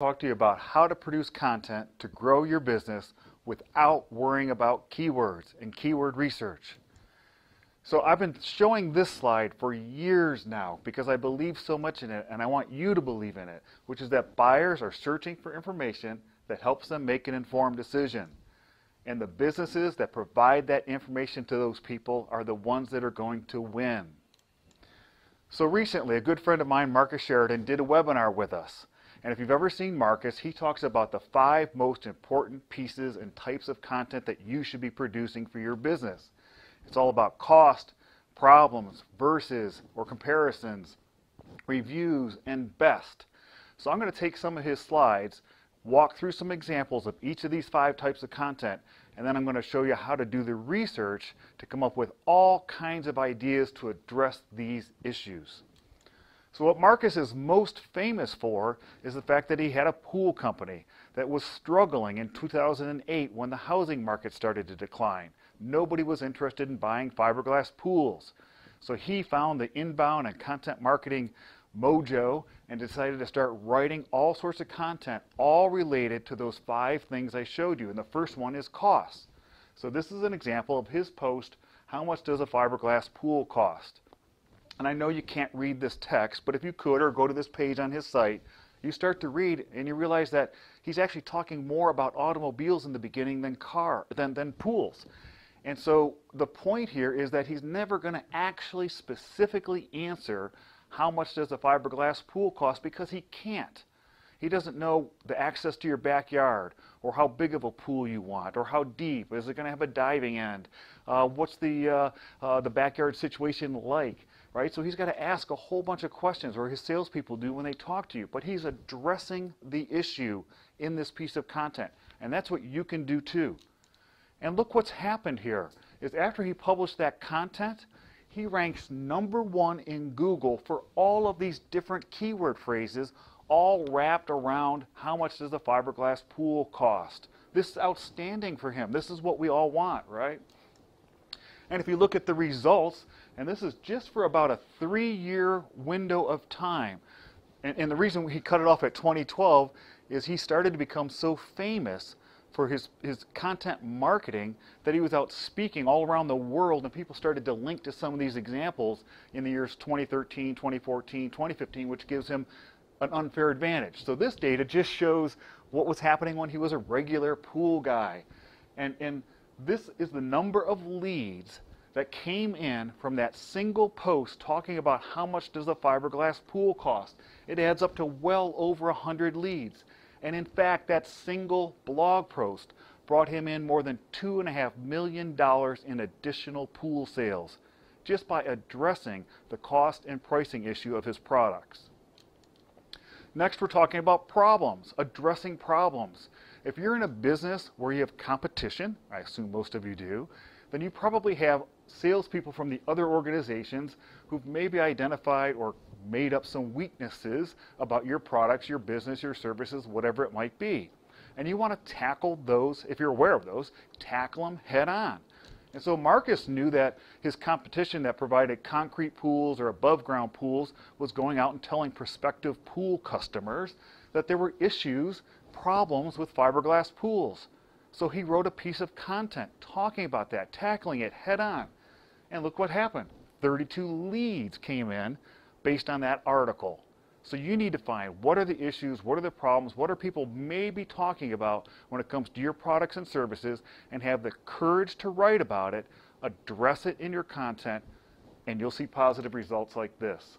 Talk to you about how to produce content to grow your business without worrying about keywords and keyword research. So I've been showing this slide for years now because I believe so much in it, and I want you to believe in it, which is that buyers are searching for information that helps them make an informed decision. And the businesses that provide that information to those people are the ones that are going to win. So recently, a good friend of mine, Marcus Sheridan, did a webinar with us. And if you've ever seen Marcus, he talks about the 5 most important pieces and types of content that you should be producing for your business. It's all about cost, problems, versus or comparisons, reviews, and best. So I'm going to take some of his slides, walk through some examples of each of these 5 types of content, and then I'm going to show you how to do the research to come up with all kinds of ideas to address these issues. So what Marcus is most famous for is the fact that he had a pool company that was struggling in 2008 when the housing market started to decline. Nobody was interested in buying fiberglass pools. So he found the inbound and content marketing mojo and decided to start writing all sorts of content, all related to those 5 things I showed you. And the first one is cost. So this is an example of his post, how much does a fiberglass pool cost? And I know you can't read this text, but if you could, or go to this page on his site, you start to read and you realize that he's actually talking more about automobiles in the beginning than pools. And so the point here is that he's never going to actually specifically answer how much does a fiberglass pool cost, because he can't. He doesn't know the access to your backyard, or how big of a pool you want, or how deep. Is it going to have a diving end? What's the backyard situation like? Right? So he's got to ask a whole bunch of questions, or his salespeople do when they talk to you. But he's addressing the issue in this piece of content. And that's what you can do too. And look what's happened here, is after he published that content, he ranks #1 in Google for all of these different keyword phrases, all wrapped around how much does a fiberglass pool cost. This is outstanding for him. This is what we all want, right? And if you look at the results, and this is just for about a 3-year window of time, and the reason he cut it off at 2012 is he started to become so famous for his content marketing that he was out speaking all around the world, and people started to link to some of these examples in the years 2013, 2014, 2015, which gives him an unfair advantage. So this data just shows what was happening when he was a regular pool guy. And this is the number of leads that came in from that single post talking about how much does a fiberglass pool cost. It adds up to well over 100 leads. And in fact, that single blog post brought him in more than $2.5 million in additional pool sales, just by addressing the cost and pricing issue of his products. Next, we're talking about problems, addressing problems. If you're in a business where you have competition, I assume most of you do, then you probably have salespeople from the other organizations who've maybe identified or made up some weaknesses about your products, your business, your services, whatever it might be. And you want to tackle those, if you're aware of those, tackle them head on. And so Marcus knew that his competition that provided concrete pools or above ground pools was going out and telling prospective pool customers that there were issues, problems with fiberglass pools. So he wrote a piece of content talking about that, tackling it head on. And look what happened. 32 leads came in based on that article. So you need to find what are the issues, what are the problems, what are people maybe talking about when it comes to your products and services, and have the courage to write about it, address it in your content, and you'll see positive results like this.